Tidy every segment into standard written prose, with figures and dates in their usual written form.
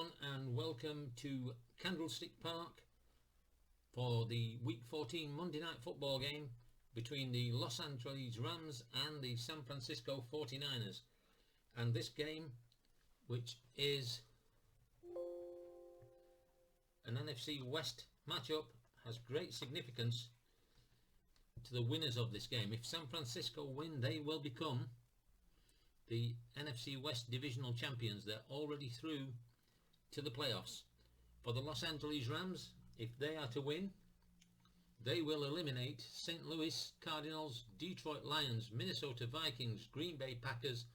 everyone, and welcome to Candlestick Park for the Week 14 Monday Night Football game between the Los Angeles Rams and the San Francisco 49ers. And this game, which is an NFC West matchup, has great significance to the winners of this game. If San Francisco win, they will become the NFC West divisional champions. They're already through to the playoffs. For the Los Angeles Rams, if they are to win, they will eliminate St. Louis Cardinals, Detroit Lions, Minnesota Vikings, Green Bay Packers,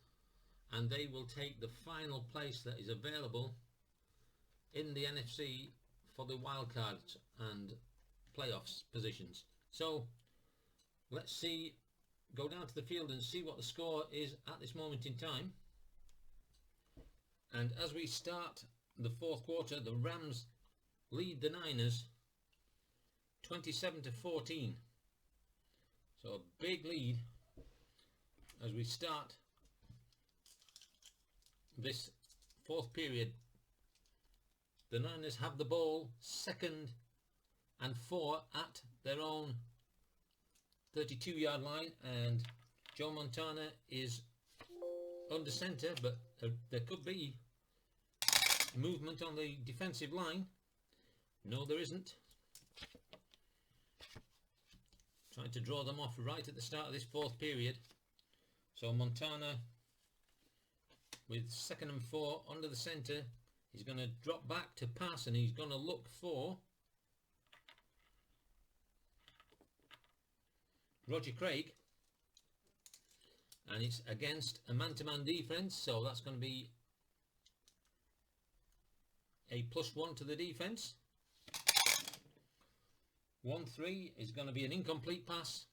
and they will take the final place that is available in the NFC for the wild cards and playoffs positions. So let's go down to the field and see what the score is at this moment in time. And as we start the fourth quarter, the Rams lead the Niners 27-14. So a big lead as we start this fourth period. The Niners have the ball, 2nd and 4 at their own 32-yard line, and Joe Montana is under center, but there could be movement on the defensive line. No, there isn't. Trying to draw them off right at the start of this fourth period. So Montana with 2nd and 4 under the center. He's going to drop back to pass, and he's going to look for Roger Craig, and it's against a man-to-man defense, so that's going to be a +1 to the defense. 1-3 is going to be an incomplete pass,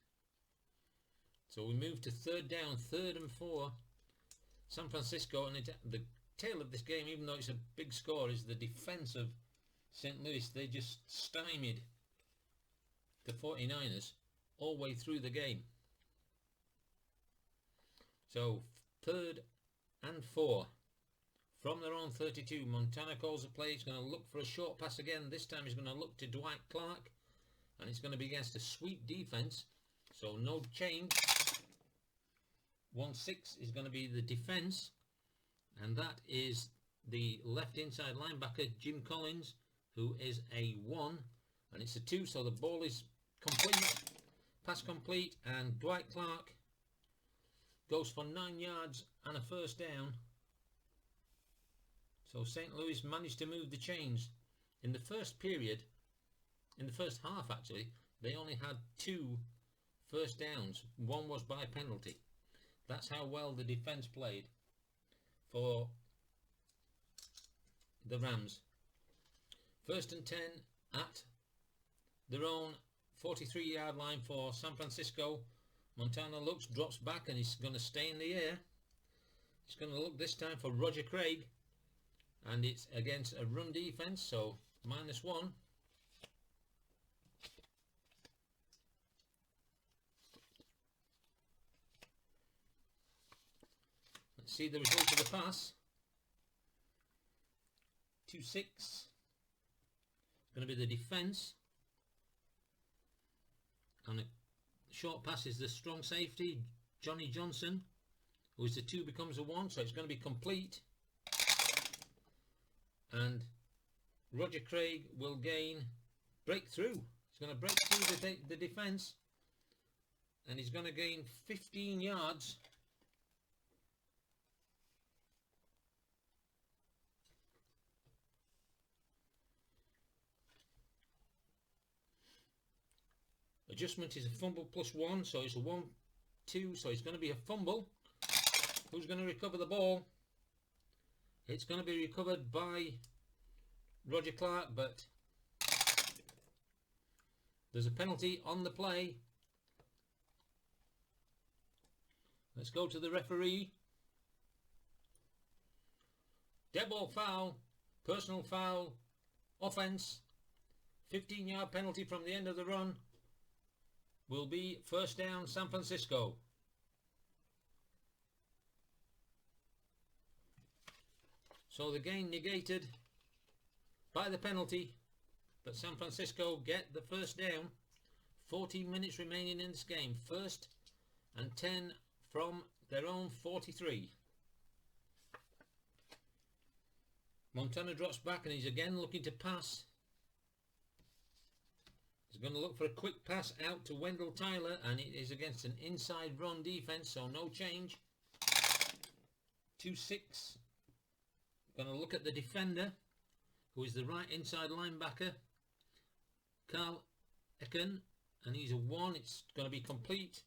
so we move to 3rd down, 3rd and 4 San Francisco. And the tail of this game, even though it's a big score, is the defense of St. Louis. They just stymied the 49ers all the way through the game. So 3rd and 4 from their own 32. Montana calls a play. He's going to look for a short pass again. This time he's going to look to Dwight Clark, and it's going to be against a sweep defense, so no change. 1-6 is going to be the defense, and that is the left inside linebacker Jim Collins, who is a 1, and it's a 2, so the ball is complete. Pass complete, and Dwight Clark goes for 9 yards and a 1st down. So St. Louis managed to move the chains. In the first period, in the first half actually, they only had 2 first downs. One was by penalty. That's how well the defense played for the Rams. 1st and 10 at their own 43-yard line for San Francisco. Montana looks, drops back, and he's going to stay in the air. He's going to look this time for Roger Craig, and it's against a run defense, so -1. Let's see the result of the pass. 2-6. Going to be the defense. And a short pass is the strong safety, Johnny Johnson, who is the 2 becomes a 1, so it's going to be complete. And Roger Craig will break through. He's going to break through the defense, and he's going to gain 15 yards. Adjustment is a fumble +1, so it's a 1-2, so it's going to be a fumble. Who's going to recover the ball? It's going to be recovered by Roger Clark, but there's a penalty on the play. Let's go to the referee. Dead ball foul, personal foul, offense, 15-yard penalty from the end of the run. Will be 1st down San Francisco. So the gain negated by the penalty, but San Francisco get the first down. 14 minutes remaining in this game. 1st and 10 from their own 43. Montana drops back and he's again looking to pass. He's going to look for a quick pass out to Wendell Tyler, and it is against an inside run defense, so no change. 2-6. Going to look at the defender, who is the right inside linebacker, Carl Ecken, and he's a 1. It's going to be complete.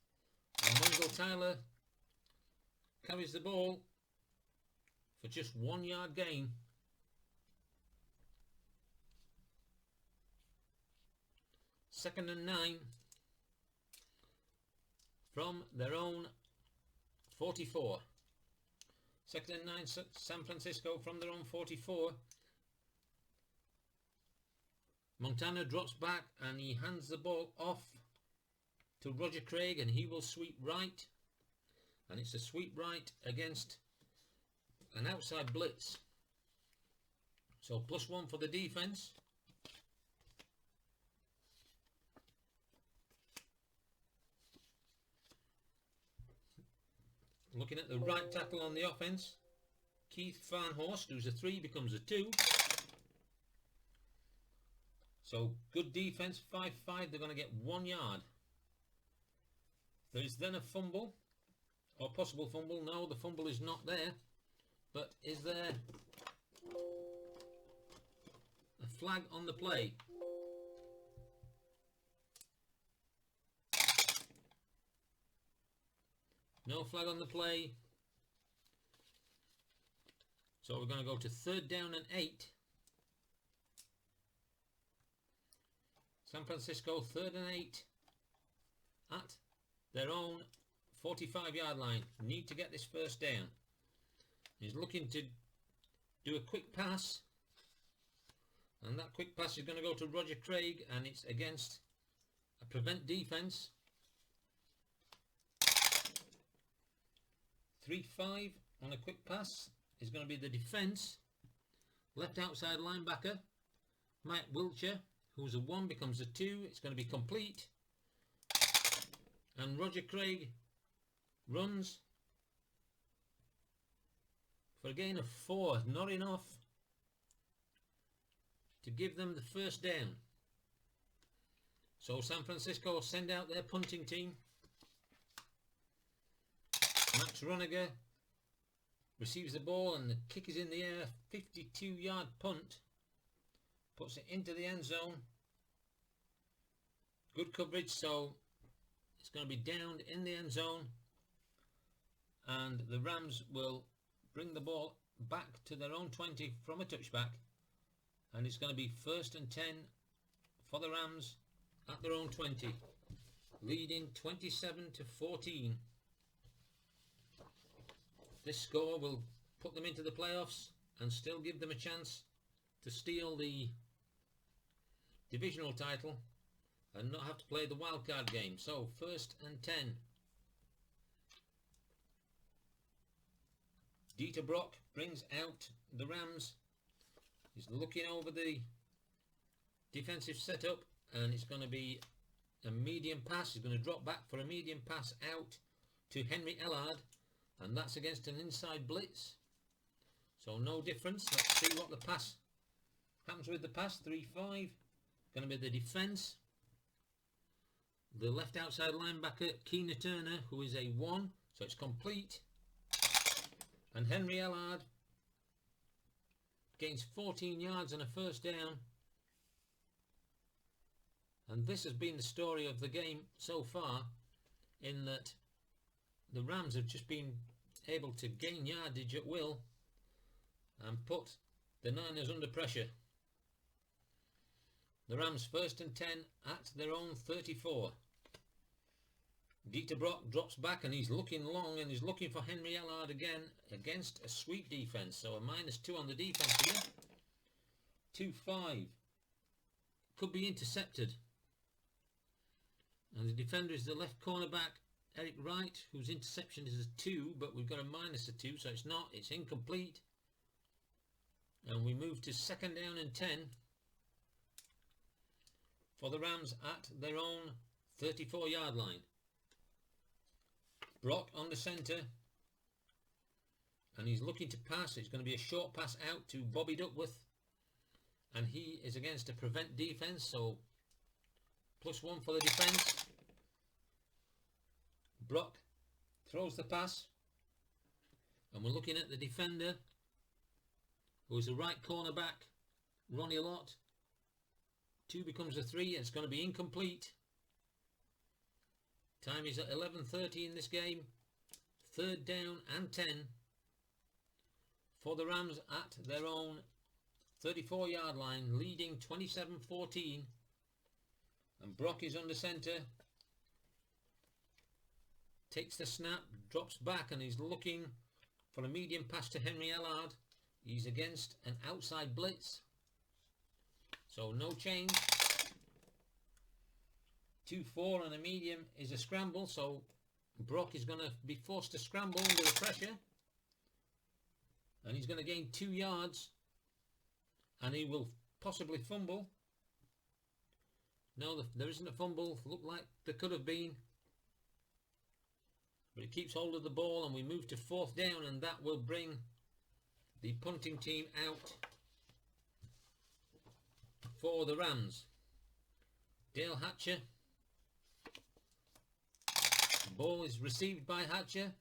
And Wendell Tyler carries the ball for just 1 yard gain. Second and 9 from their own 44. Second and 9, San Francisco from their own 44. Montana drops back and he hands the ball off to Roger Craig, and he will sweep right. And it's a sweep right against an outside blitz. So +1 for the defense. Looking at the right tackle on the offense, Keith Farnhorst, who's a 3, becomes a 2. So good defense, 5-5. They're going to get 1 yard. There is then a fumble, or possible fumble. No, the fumble is not there. But is there a flag on the play? No flag on the play. So we're going to go to 3rd down and 8. San Francisco 3rd and 8 at their own 45-yard line. Need to get this first down. He's looking to do a quick pass. And that quick pass is going to go to Roger Craig, and it's against a prevent defense. 3-5 on a quick pass is going to be the defense. Left outside linebacker Mike Wiltshire, who's a 1, becomes a 2. It's going to be complete. And Roger Craig runs for a gain of 4. Not enough to give them the first down. So San Francisco send out their punting team. Max Roniger receives the ball and the kick is in the air. 52-yard punt. Puts it into the end zone. Good coverage, so it's going to be downed in the end zone. And the Rams will bring the ball back to their own 20 from a touchback. And it's going to be 1st and 10 for the Rams at their own 20. Leading 27-14. This score will put them into the playoffs and still give them a chance to steal the divisional title and not have to play the wildcard game. So 1st and 10. Dieter Brock brings out the Rams. He's looking over the defensive setup, and it's going to be a medium pass. He's going to drop back for a medium pass out to Henry Ellard, and that's against an inside blitz. So no difference. Let's see what the pass happens with the pass. 3-5. Going to be the defense. The left outside linebacker, Keena Turner, who is a 1. So it's complete. And Henry Ellard gains 14 yards and a first down. And this has been the story of the game so far, in that the Rams have just been able to gain yardage at will and put the Niners under pressure. The Rams 1st and 10 at their own 34. Dieter Brock drops back and he's looking long and he's looking for Henry Ellard again against a sweep defense. So a -2 on the defense here. 2-5. Could be intercepted. And the defender is the left cornerback, Eric Wright, whose interception is a 2, but we've got a -2, so it's not. It's incomplete. And we move to 2nd down and 10. for the Rams at their own 34-yard line. Brock on the centre, and he's looking to pass. It's going to be a short pass out to Bobby Duckworth, and he is against a prevent defence, so +1 for the defence. Brock throws the pass, and we're looking at the defender, who is the right cornerback, Ronnie Lott. 2 becomes a 3, and it's going to be incomplete. Time is at 11:30 in this game. 3rd down and 10 for the Rams at their own 34-yard line, leading 27-14. And Brock is under centre. Takes the snap, drops back, and he's looking for a medium pass to Henry Ellard. He's against an outside blitz, so no change. 2-4 and a medium is a scramble, so Brock is going to be forced to scramble under the pressure, and he's going to gain 2 yards, and he will possibly fumble. No, there isn't a fumble. Looked like there could have been, but he keeps hold of the ball, and we move to 4th down, and that will bring the punting team out for the Rams. Dale Hatcher. Ball is received by Hatcher.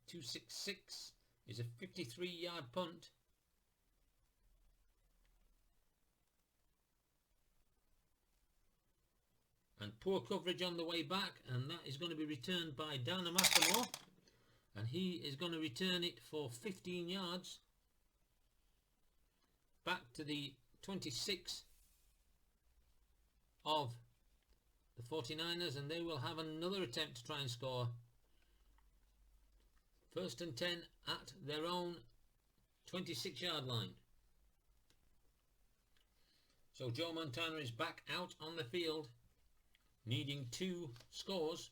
266 is a 53-yard punt. And poor coverage on the way back, and that is going to be returned by Dana McLemore, and he is going to return it for 15 yards back to the 26 of the 49ers, and they will have another attempt to try and score. 1st and 10 at their own 26-yard line. So Joe Montana is back out on the field, needing 2 scores.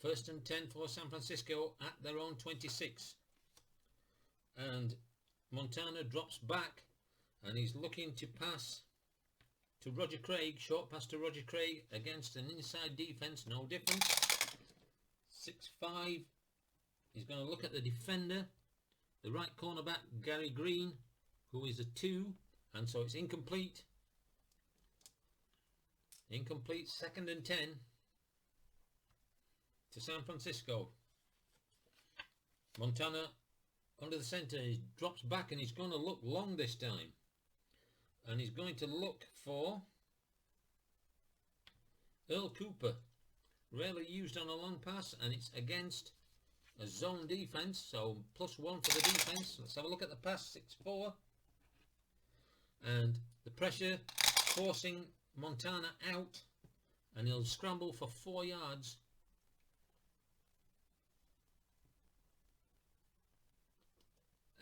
1st and 10 for San Francisco at their own 26. And Montana drops back, and he's looking to pass to Roger Craig. Short pass to Roger Craig against an inside defense, no difference. 6'5". He's going to look at the defender, the right cornerback Gary Green, who is a 2, and so it's incomplete. Incomplete. 2nd and 10 to San Francisco. Montana under the centre. He drops back, and he's going to look long this time, and he's going to look for Earl Cooper. Rarely used on a long pass, and it's against a zone defense, so +1 for the defense. Let's have a look at the pass. 6'4", and the pressure forcing Montana out, and he'll scramble for 4 yards.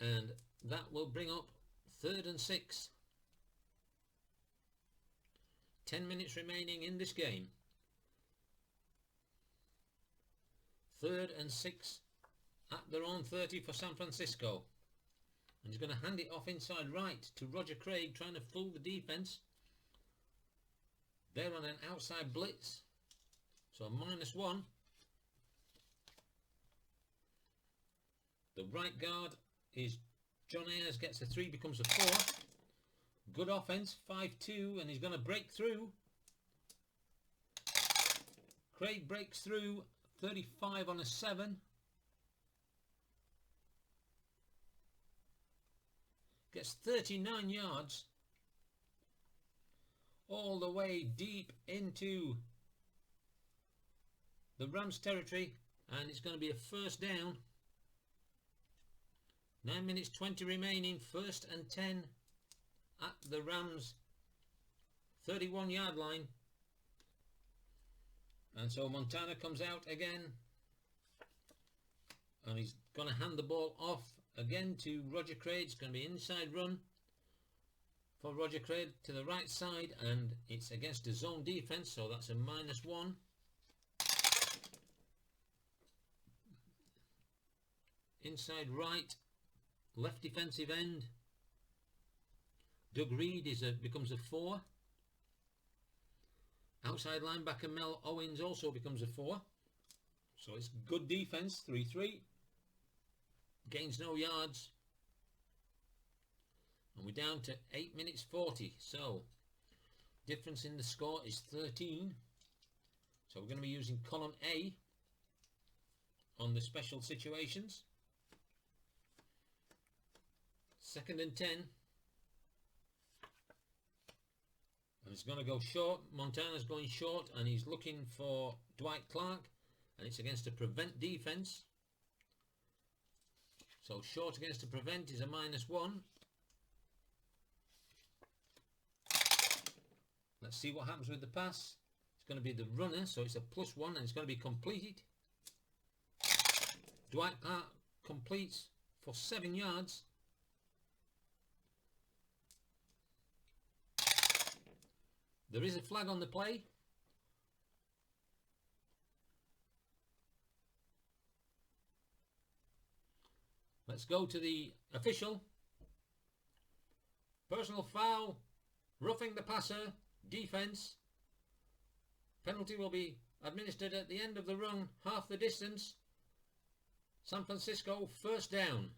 And that will bring up 3rd and 6. 10 minutes remaining in this game. 3rd and 6 at their own 30 for San Francisco. And he's going to hand it off inside right to Roger Craig, trying to fool the defense. They're on an outside blitz, so -1. The right guard is John Ayers, gets a 3, becomes a 4. Good offense, 5'2", and he's going to break through. Craig breaks through, 35 on a 7. Gets 39 yards. All the way deep into the Rams territory, and it's going to be a 1st down. 9 minutes 20 remaining. 1st and 10 at the Rams 31-yard line. And so Montana comes out again, and he's going to hand the ball off again to Roger Craig. It's going to be inside run for Roger Craig to the right side, and it's against a zone defense, so that's a -1. Inside right, left defensive end Doug Reed becomes a 4. Outside linebacker Mel Owens also becomes a 4. So it's good defense, 3-3. Gains no yards. And we're down to 8 minutes 40. So difference in the score is 13. So we're going to be using column A on the special situations. 2nd and 10. And it's going to go short. Montana's going short and he's looking for Dwight Clark. And it's against a prevent defense. So short against a prevent is a -1. Let's see what happens with the pass. It's going to be the runner, so it's a +1 and it's going to be completed. Dwight Clark completes for 7 yards. There is a flag on the play. Let's go to the official. Personal foul, roughing the passer, defense. Penalty will be administered at the end of the run, half the distance. San Francisco, 1st down.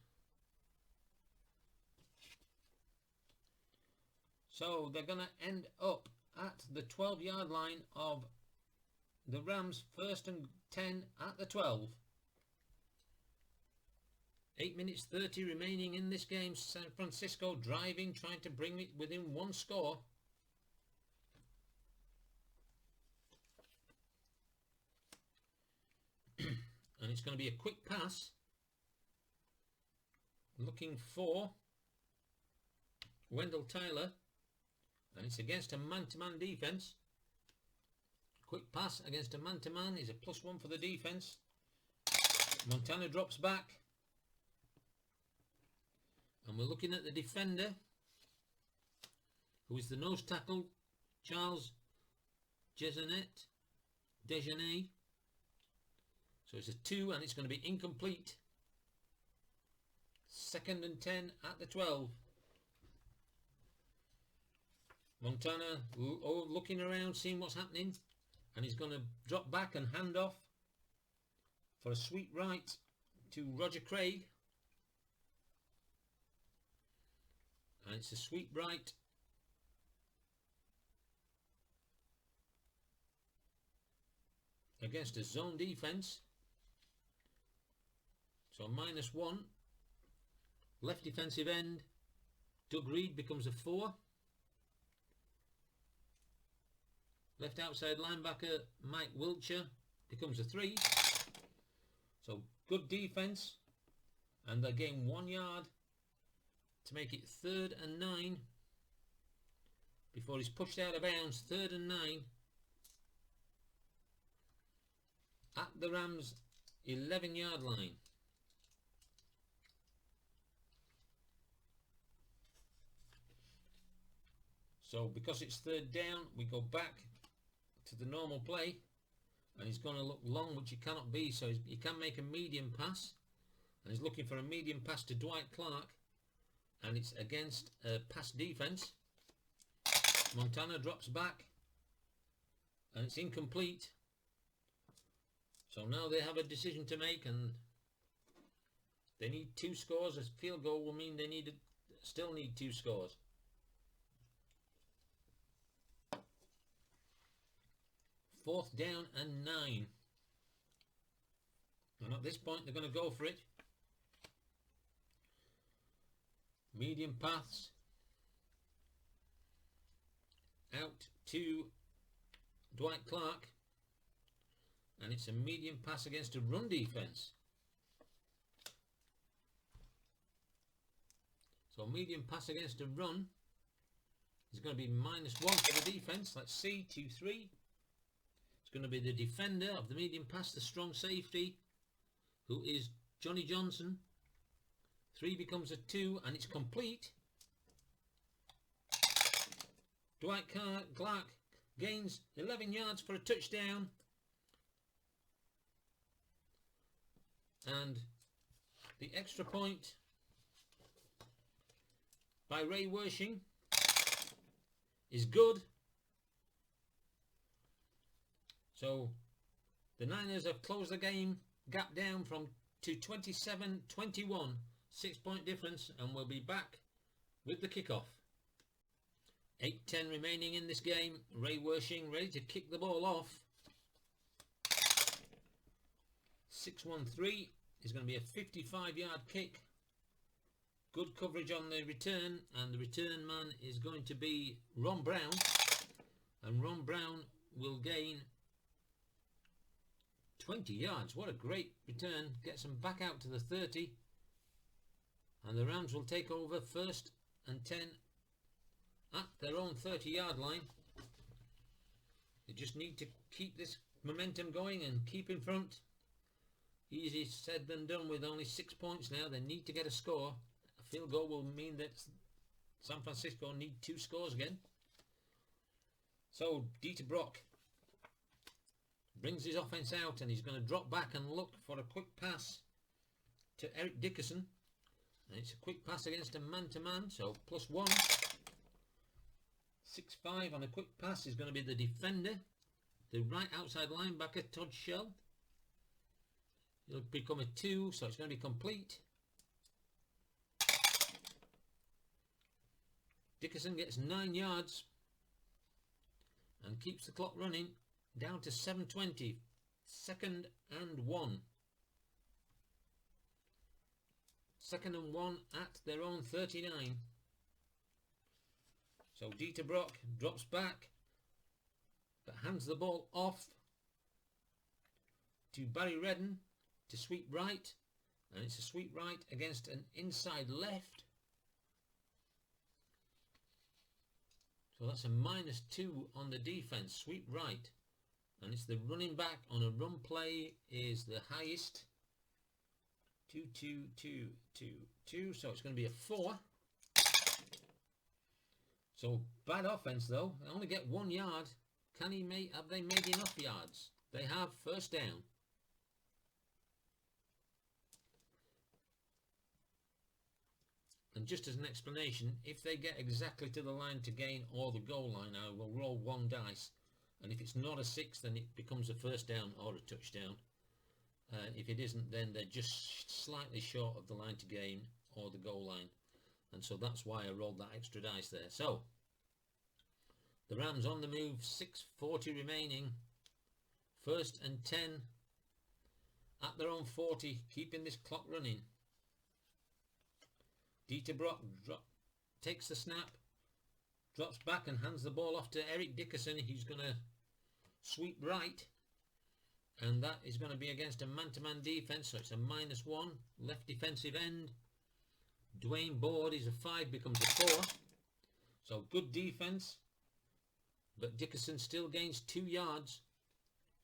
So they're going to end up at the 12-yard line of the Rams, 1st and 10 at the 12. 8 minutes 30 remaining in this game. San Francisco driving, trying to bring it within 1 score. And it's going to be a quick pass. Looking for Wendell Tyler. And it's against a man-to-man defense. Quick pass against a man-to-man is a +1 for the defense. Montana drops back. And we're looking at the defender, who is the nose tackle, Charles Dejanay. So it's a 2 and it's going to be incomplete. 2nd and 10 at the 12. Montana looking around, seeing what's happening. And he's going to drop back and hand off for a sweep right to Roger Craig. And it's a sweep right. Against a zone defense. So -1. Left defensive end. Doug Reed becomes a 4. Left outside linebacker Mike Wiltshire becomes a 3. So good defense. And they gain 1 yard to make it 3rd and 9 before he's pushed out of bounds. 3rd and 9 at the Rams 11-yard line. So because it's 3rd down, we go back to the normal play, and he's going to look long, which he cannot be, so he can make a medium pass, and he's looking for a medium pass to Dwight Clark, and it's against a pass defense. Montana drops back and it's incomplete. So now they have a decision to make, and they need 2 scores. A field goal will mean they still need 2 scores. Fourth down and 9. And at this point they're going to go for it. Medium paths out to Dwight Clark, and it's a medium pass against a run defense. So medium pass against a run is going to be -1 for the defense. Let's see, 2-3. It's going to be the defender of the medium pass, the strong safety, who is Johnny Johnson. 3 becomes a 2, and it's complete. Dwight Clark gains 11 yards for a touchdown. And the extra point by Ray Wershing is good. So the Niners have closed the game gap down to 27-21, 6-point difference, and we'll be back with the kickoff. 8:10 remaining in this game. Ray Wershing ready to kick the ball off. 6-1-3 is going to be a 55-yard kick. Good coverage on the return, and the return man is going to be Ron Brown, and Ron Brown will gain 20 yards. What a great return. Gets them back out to the 30, and the Rams will take over 1st and 10 at their own 30-yard line. They just need to keep this momentum going and keep in front. Easier said than done with only 6 points now. They need to get a score. A field goal will mean that San Francisco need 2 scores again. So Dieter Brock brings his offense out, and he's going to drop back and look for a quick pass to Eric Dickerson. And it's a quick pass against a man-to-man, so +1. 6'5" on a quick pass is going to be the defender, the right outside linebacker, Todd Shell. It'll become a 2, so it's going to be complete. Dickerson gets 9 yards and keeps the clock running down to 7:20. 2nd and 1. 2nd and 1 at their own 39. So Dieter Brock drops back, but hands the ball off to Barry Redden to sweep right, and it's a sweep right against an inside left. So that's a -2 on the defense, sweep right, and it's the running back on a run play is the highest. 2, 2, 2, 2, 2, so it's going to be a 4. So bad offense though. They only get 1 yard. Have they made enough yards? They have. 1st down. And just as an explanation, if they get exactly to the line to gain or the goal line, I will roll 1 dice, and if it's not a 6, then it becomes a 1st down or a touchdown. If it isn't, then they're just slightly short of the line to gain or the goal line, and so that's why I rolled that extra dice there. So the Rams on the move, 6:40 remaining, 1st and 10 at their own 40, keeping this clock running. Dieter Brock takes the snap, drops back and hands the ball off to Eric Dickerson. He's going to sweep right, and that is going to be against a man-to-man defense, so it's a -1. Left defensive end, Dwayne Board is a 5, becomes a 4. So good defense, but Dickerson still gains 2 yards,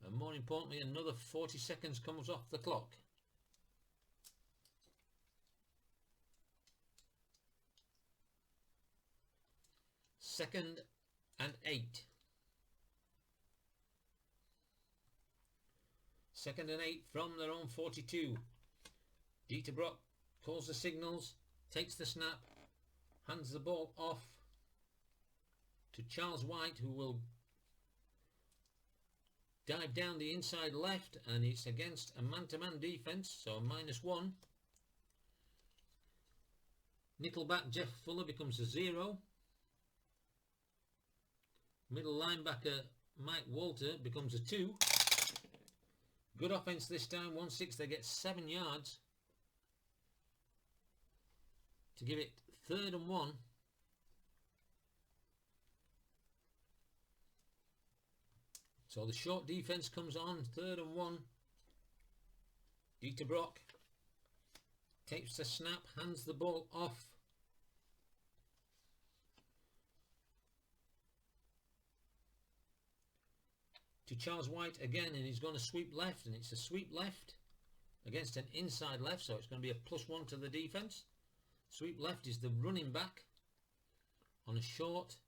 and more importantly, another 40 seconds comes off the clock. Second and 8. 2nd and 8 from their own 42. Dieter Brock calls the signals, takes the snap, hands the ball off to Charles White, who will dive down the inside left, and it's against a man-to-man defense, so a -1. Nickelback Jeff Fuller becomes a 0. Middle linebacker Mike Walter becomes a 2. Good offense this time, 1-6. They get 7 yards to give it 3rd and 1. So the short defense comes on, 3rd and 1. Dieter Brock takes the snap, hands the ball off to Charles White again, and he's going to sweep left, and it's a sweep left against an inside left, so it's going to be a +1 to the defense. Sweep left is the running back. On a short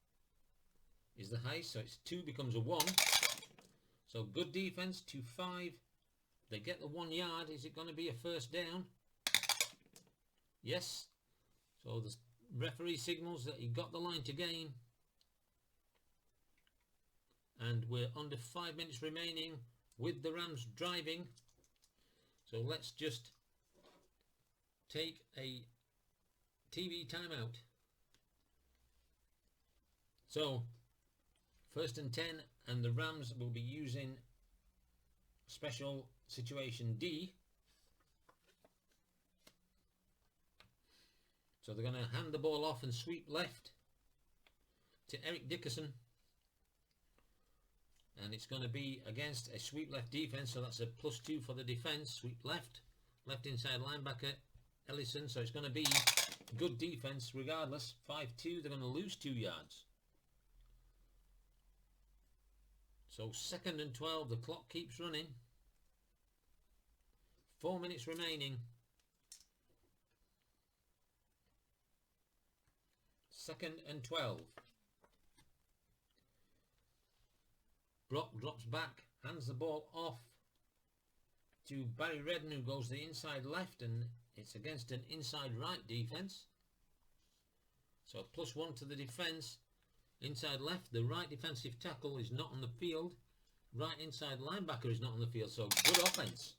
is the high, so it's 2 becomes a 1. So good defense, 2-5. They get the 1 yard. Is it going to be a 1st down? Yes. So the referee signals that he got the line to gain. and we're under 5 minutes remaining with the Rams driving. So let's just take a TV timeout. So 1st and 10, and the Rams will be using special situation D. So they're going to hand the ball off and sweep left to Eric Dickerson, and it's going to be against a sweep left defense, so that's a +2 for the defense. Sweep left inside linebacker Ellison, so it's going to be good defense regardless. 5-2, they're going to lose 2 yards. So 2nd and 12, the clock keeps running. 4 minutes remaining. 2nd and 12. Brock drops back, hands the ball off to Barry Redden, who goes the inside left, and it's against an inside right defense. So +1 to the defense. Inside left, the right defensive tackle is not on the field. Right inside linebacker is not on the field, so good offense.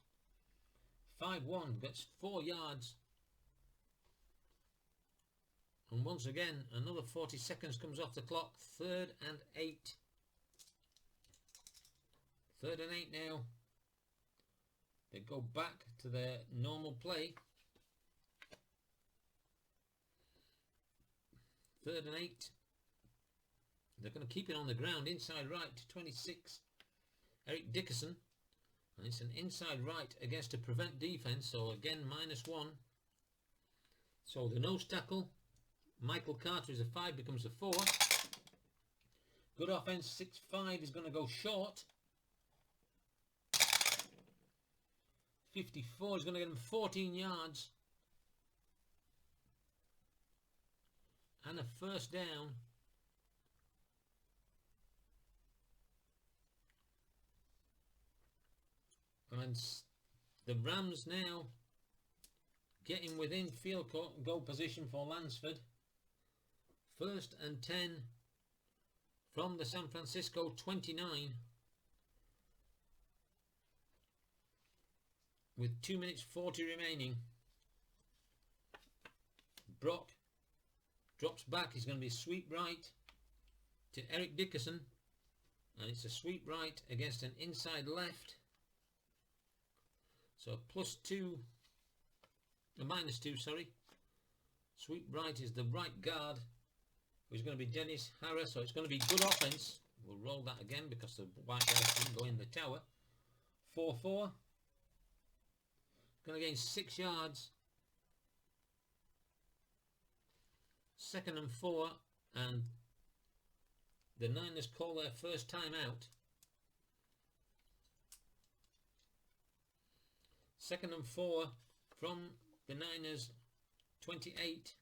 5-1, gets 4 yards. And once again, another 40 seconds comes off the clock. 3rd and 8. 3rd and 8 now. They go back to their normal play. 3rd and 8. They're going to keep it on the ground. Inside right to 26. Eric Dickerson. And it's an inside right against a prevent defense. So again, -1. So the nose tackle, Michael Carter, is a 5, becomes a 4. Good offense. 6-5 is going to go short. 54 is going to get him 14 yards. And a 1st down. And the Rams now getting within field goal position for Lansford. 1st and 10 from the San Francisco 29. With 2 minutes 40 remaining. Brock drops back. He's going to be a sweep right to Eric Dickerson. And it's a sweep right against an inside left. So +2, -2, sorry. Sweep right is the right guard, who's going to be Dennis Harris. So it's going to be good offense. We'll roll that again because the white guys didn't go in the tower. 4-4. Going to gain 6 yards. 2nd and 4, and the Niners call their first time out. 2nd and 4 from the Niners 28.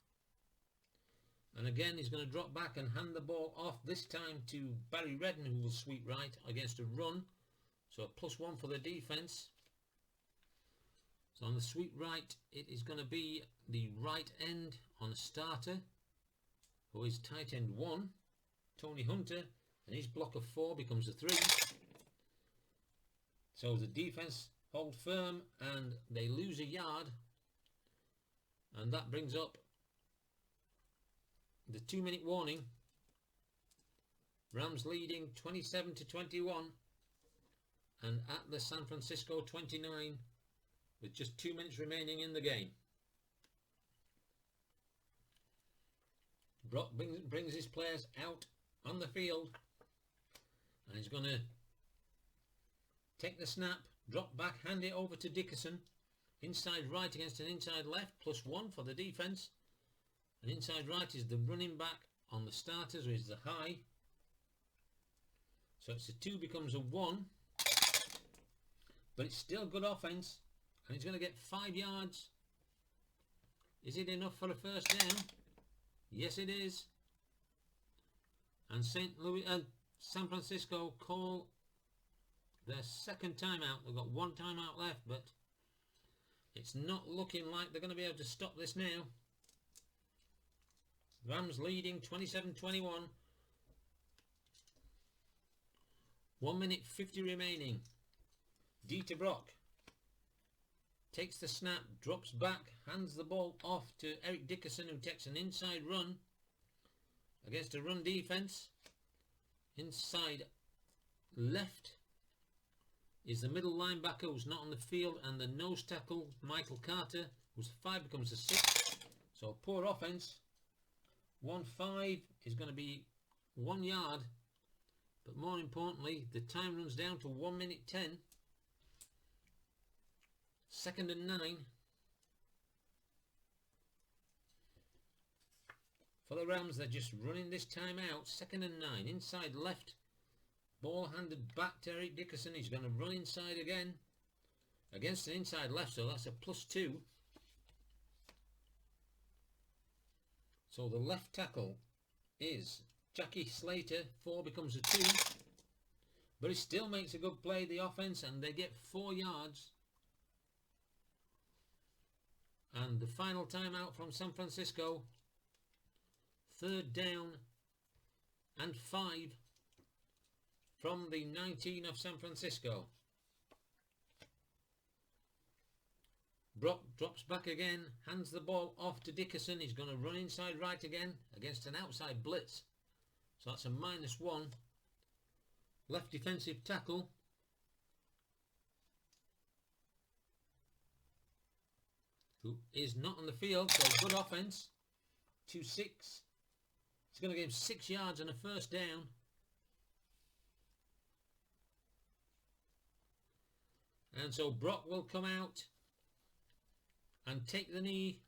And again, he's going to drop back and hand the ball off, this time to Barry Redden, who will sweep right against a run. So a +1 for the defense. So on the sweep right, it is going to be the right end on a starter, who is tight end 1, Tony Hunter, and his block of 4 becomes a 3. So the defense hold firm and they lose a yard, and that brings up the 2-minute warning. Rams leading 27-21, and at the San Francisco 29 with just 2 minutes remaining in the game. Brock brings his players out on the field, and he's going to take the snap, drop back, hand it over to Dickerson. Inside right against an inside left, +1 for the defense. And inside right is the running back on the starters, who is the high. So it's a 2 becomes a 1. But it's still good offense. And he's going to get 5 yards. Is it enough for a first down? Yes, it is. And San Francisco call their second timeout. They've got 1 timeout left, but it's not looking like they're going to be able to stop this now. Rams leading 27-21. 1 minute 50 remaining. Dieter Brock takes the snap, drops back, hands the ball off to Eric Dickerson, who takes an inside run against a run defense. Inside left is the middle linebacker who's not on the field, and the nose tackle Michael Carter, whose 5 becomes a 6. So poor offense. 1-5 is going to be 1 yard, but more importantly the time runs down to 1 minute 10. 2nd and 9 for the Rams. They're just running this time out. 2nd and 9, inside left, ball handed back to Eric Dickerson. He's going to run inside again against an inside left, so that's a +2. So the left tackle is Jackie Slater. 4 becomes a 2, but he still makes a good play, the offense, and they get 4 yards. And the final timeout from San Francisco. 3rd down and 5 from the 19 of San Francisco. Brock drops back again, hands the ball off to Dickerson. He's going to run inside right again against an outside blitz. So that's a -1. Left defensive tackle. Who is not on the field, so good offense. 2-6. It's going to give him 6 yards and a 1st down. And so Brock will come out and take the knee.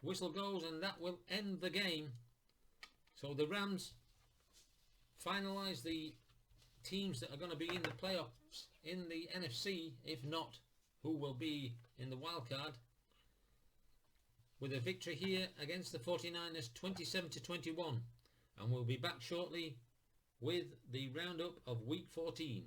Whistle goes, and that will end the game. So the Rams finalise the teams that are going to be in the playoffs in the NFC, if not who will be in the wild card, with a victory here against the 49ers 27-21. And we'll be back shortly with the roundup of week 14.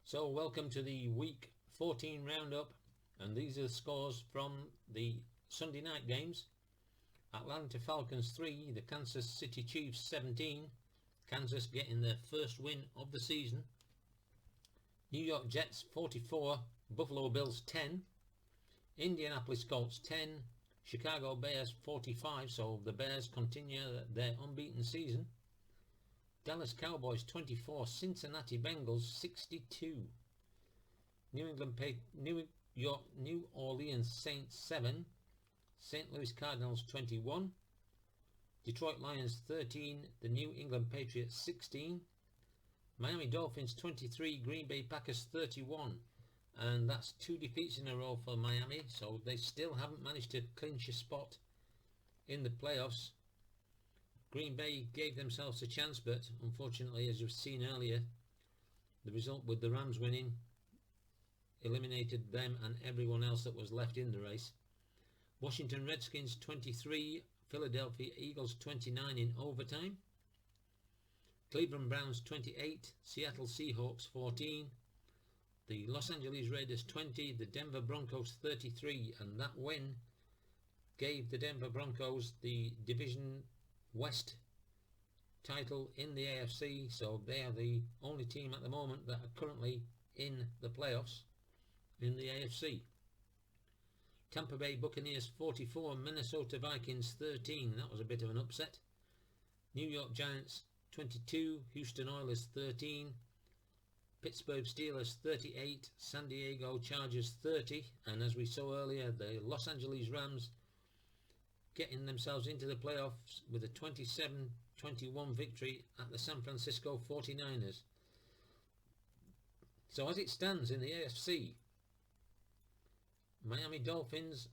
So welcome to the week 14 roundup, and these are the scores from the Sunday night games. Atlanta Falcons 3, the Kansas City Chiefs 17. Kansas getting their first win of the season. New York Jets 44, Buffalo Bills 10, Indianapolis Colts 10, Chicago Bears 45, so the Bears continue their unbeaten season. Dallas Cowboys 24, Cincinnati Bengals 62, New Orleans Saints 7, St. Louis Cardinals 21, Detroit Lions 13, the New England Patriots 16, Miami Dolphins 23, Green Bay Packers 31, and that's 2 defeats in a row for Miami, so they still haven't managed to clinch a spot in the playoffs. Green Bay gave themselves a chance, but unfortunately, as you've seen earlier, the result with the Rams winning eliminated them and everyone else that was left in the race. Washington Redskins 23, Philadelphia Eagles 29 in overtime. Cleveland Browns 28, Seattle Seahawks 14, the Los Angeles Raiders 20, the Denver Broncos 33, and that win gave the Denver Broncos the Division West title in the AFC, so they are the only team at the moment that are currently in the playoffs in the AFC. Tampa Bay Buccaneers 44, Minnesota Vikings 13, that was a bit of an upset. New York Giants 22, Houston Oilers 13, Pittsburgh Steelers 38, San Diego Chargers 30, and as we saw earlier, the Los Angeles Rams getting themselves into the playoffs with a 27-21 victory at the San Francisco 49ers. So as it stands in the AFC, Miami Dolphins,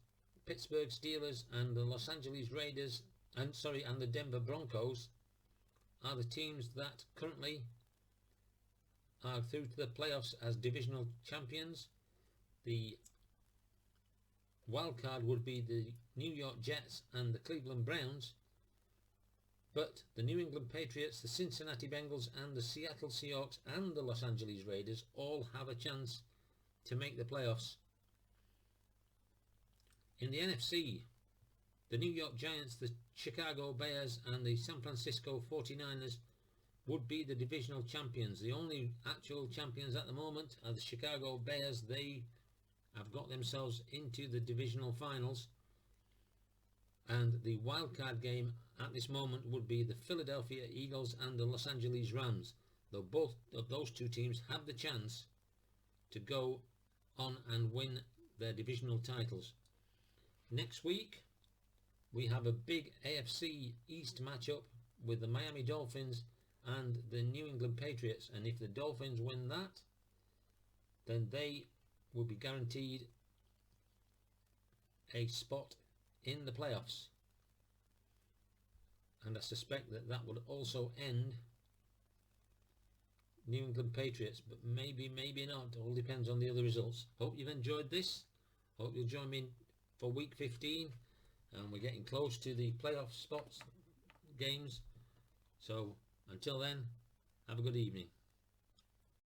Pittsburgh Steelers and the Los Angeles Raiders and the Denver Broncos are the teams that currently are through to the playoffs as divisional champions. The wild card would be the New York Jets and the Cleveland Browns, but the New England Patriots, the Cincinnati Bengals and the Seattle Seahawks and the Los Angeles Raiders all have a chance to make the playoffs. In the NFC, the New York Giants, the Chicago Bears and the San Francisco 49ers would be the divisional champions. The only actual champions at the moment are the Chicago Bears. They have got themselves into the divisional finals, and the wildcard game at this moment would be the Philadelphia Eagles and the Los Angeles Rams, though both of those two teams have the chance to go on and win their divisional titles. Next week we have a big AFC East matchup with the Miami Dolphins and the New England Patriots, and if the Dolphins win that, then they will be guaranteed a spot in the playoffs, and I suspect that that would also end New England Patriots, but maybe not. All depends on the other results. Hope you've enjoyed this. Hope you'll join me for week 15, and we're getting close to the playoff spots games. So until then, have a good evening.